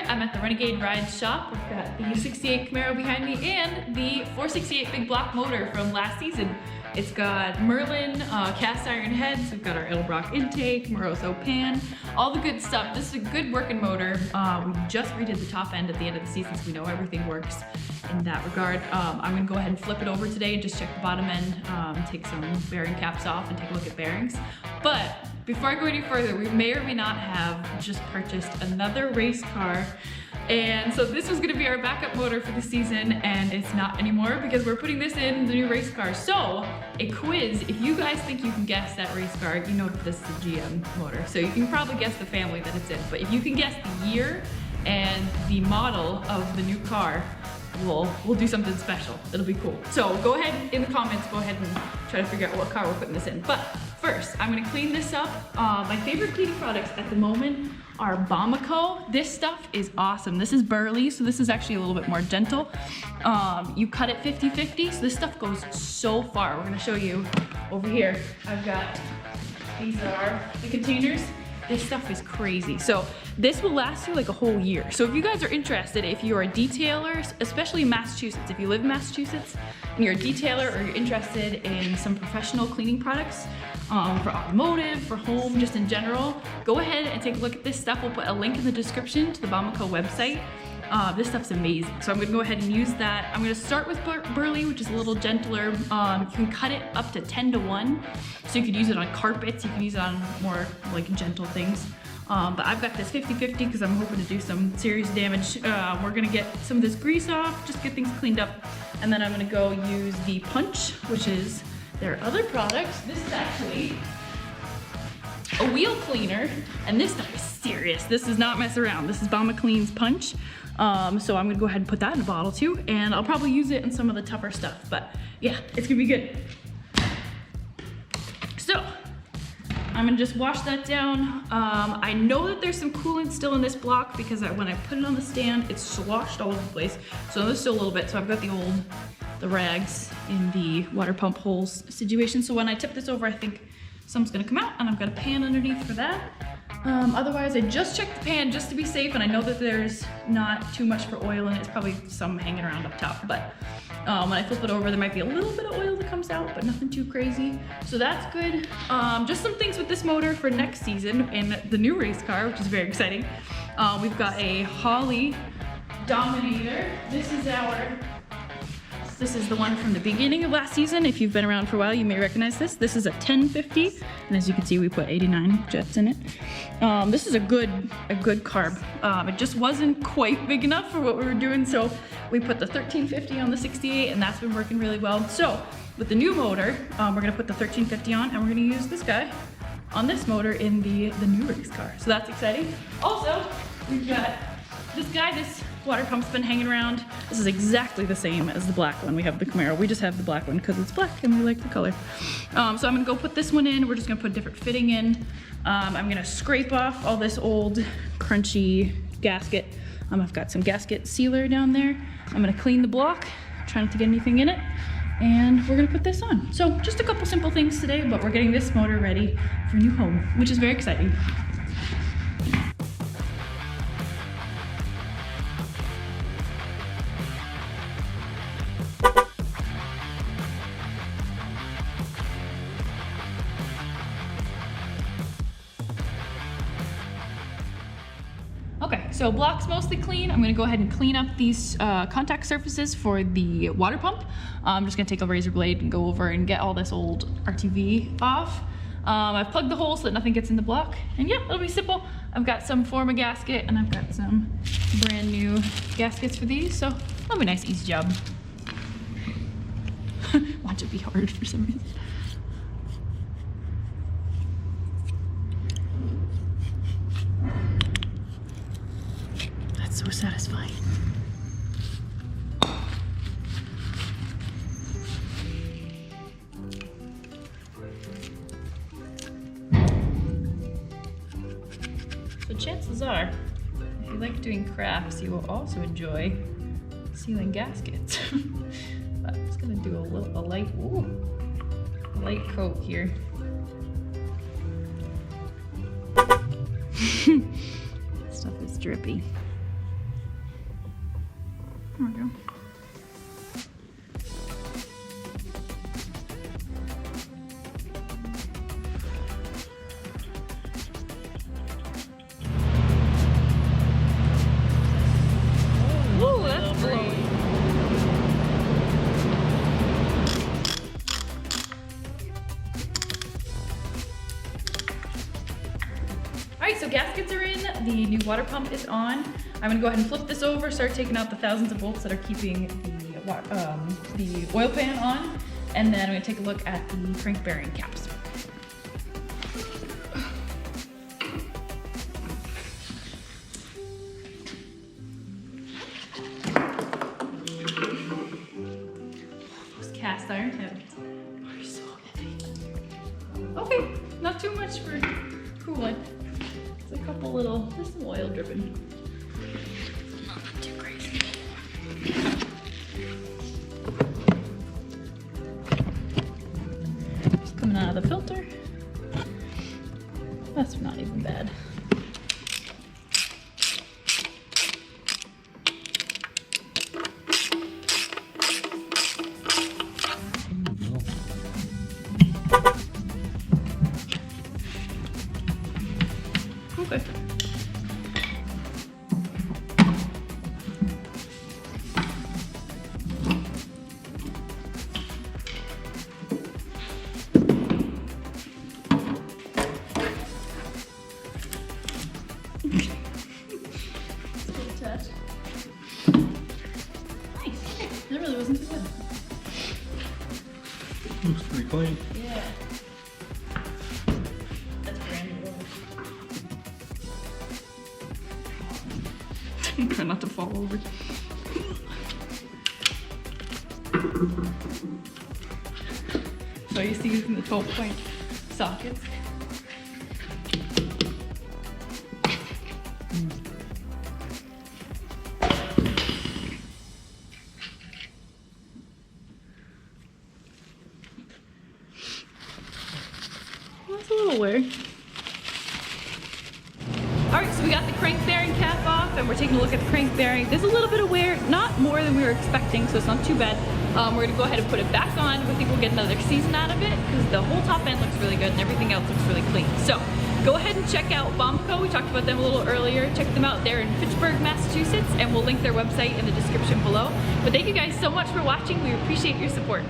I'm at the Renegade Rides shop. We've got the 68 Camaro behind me and the 468 big block motor from last season. It's got Merlin cast iron heads, we've got our Edelbrock intake, Moroso pan, all the good stuff. This is a good working motor. We just redid the top end at the end of the season, so we know everything works in that regard. I'm gonna go ahead and flip it over today and just check the bottom end, take some bearing caps off and take a look at bearings. But before I go any further, we may or may not have just purchased another race car. And so this was gonna be our backup motor for the season, and it's not anymore because we're putting this in the new race car. So, a quiz, if you guys think you can guess that race car, you know that this is a GM motor. So you can probably guess the family that it's in. But if you can guess the year and the model of the new car, we'll do something special. It'll be cool. So go ahead in the comments, go ahead and try to figure out what car we're putting this in. But first, I'm gonna clean this up. My favorite cleaning products at the moment are Bamako. This stuff is awesome. This is burly, so this is actually a little bit more gentle. You cut it 50-50, so this stuff goes so far. We're gonna show you over here. I've got, these are the containers. This stuff is crazy. So this will last you like a whole year. So if you guys are interested, if you're a detailer, especially in Massachusetts, if you live in Massachusetts and you're a detailer or you're interested in some professional cleaning products for automotive, for home, just in general, go ahead and take a look at this stuff. We'll put a link in the description to the Bamako website. This stuff's amazing. So I'm gonna go ahead and use that. I'm gonna start with burly, which is a little gentler. You can cut it up to 10-to-1. So you could use it on carpets, you can use it on more like gentle things. But I've got this 50-50 because I'm hoping to do some serious damage. We're gonna get some of this grease off, just get things cleaned up. And then I'm gonna go use the Punch, which is their other product. This is actually a wheel cleaner, and this stuff is serious. This is not mess around. This is Bamako Punch. So I'm gonna go ahead and put that in a bottle too, and I'll probably use it in some of the tougher stuff, but yeah, it's gonna be good. So, I'm gonna just wash that down. I know that there's some coolant still in this block because when I put it on the stand, it's sloshed all over the place. So there's still a little bit, so I've got the rags in the water pump holes situation. So when I tip this over, I think some's gonna come out, and I've got a pan underneath for that. Otherwise, I just checked the pan just to be safe, and I know that there's not too much for oil in it. It's probably some hanging around up top, but when I flip it over, there might be a little bit of oil that comes out, but nothing too crazy. So that's good. Just some things with this motor for next season in the new race car, which is very exciting. We've got a Holley Dominator. This is the one from the beginning of last season. If you've been around for a while, you may recognize this. This is a 1050, and as you can see, we put 89 jets in it. This is a good carb. It just wasn't quite big enough for what we were doing, so we put the 1350 on the 68, and that's been working really well. So with the new motor, we're gonna put the 1350 on, and we're gonna use this guy on this motor in the new race car. So that's exciting. Also, we've got this guy, this water pump's been hanging around. This is exactly the same as the black one. We have the Camaro. We just have the black one because it's black and we like the color. So I'm gonna go put this one in. We're just gonna put a different fitting in. I'm gonna scrape off all this old crunchy gasket. I've got some gasket sealer down there. I'm gonna clean the block, try not to get anything in it, and we're gonna put this on. So just a couple simple things today, but we're getting this motor ready for a new home, which is very exciting. Okay, so block's mostly clean. I'm gonna go ahead and clean up these contact surfaces for the water pump. I'm just gonna take a razor blade and go over and get all this old RTV off. I've plugged the hole so that nothing gets in the block. And yeah, it'll be simple. I've got some form of gasket, and I've got some brand new gaskets for these, so it'll be a nice, easy job. Watch it be hard for some reason. So satisfying. So chances are, if you like doing crafts, you will also enjoy sealing gaskets. But I'm just gonna do a light coat here. Stuff is drippy. There we go. Ooh, that's blowy. Alright, so gaskets are in, the new water pump is on. I'm gonna go ahead and flip this over, start taking out the thousands of bolts that are keeping the oil pan on, and then I'm gonna take a look at the crank bearing caps. Those cast iron heads are so heavy. Okay, not too much for coolant. It's a couple little, there's some oil dripping. Not too crazy. Just coming out of the filter. That's not even bad. Okay. Touch. Nice. That really wasn't too bad. Looks pretty clean. Yeah. That's brand new. Try not to fall over. So you see using the 12-point sockets. That's a little weird. Alright, so we got the crank bearing cap off and we're taking a look at the crank bearing. There's a little bit of wear, not more than we were expecting, so it's not too bad. We're gonna go ahead and put it back on. We think we'll get another season out of it because the whole top end looks really good and everything else looks really clean. So go ahead and check out Bombco. We talked about them a little earlier. Check them out. They're in Fitchburg, Massachusetts, and we'll link their website in the description below. But thank you guys so much for watching. We appreciate your support.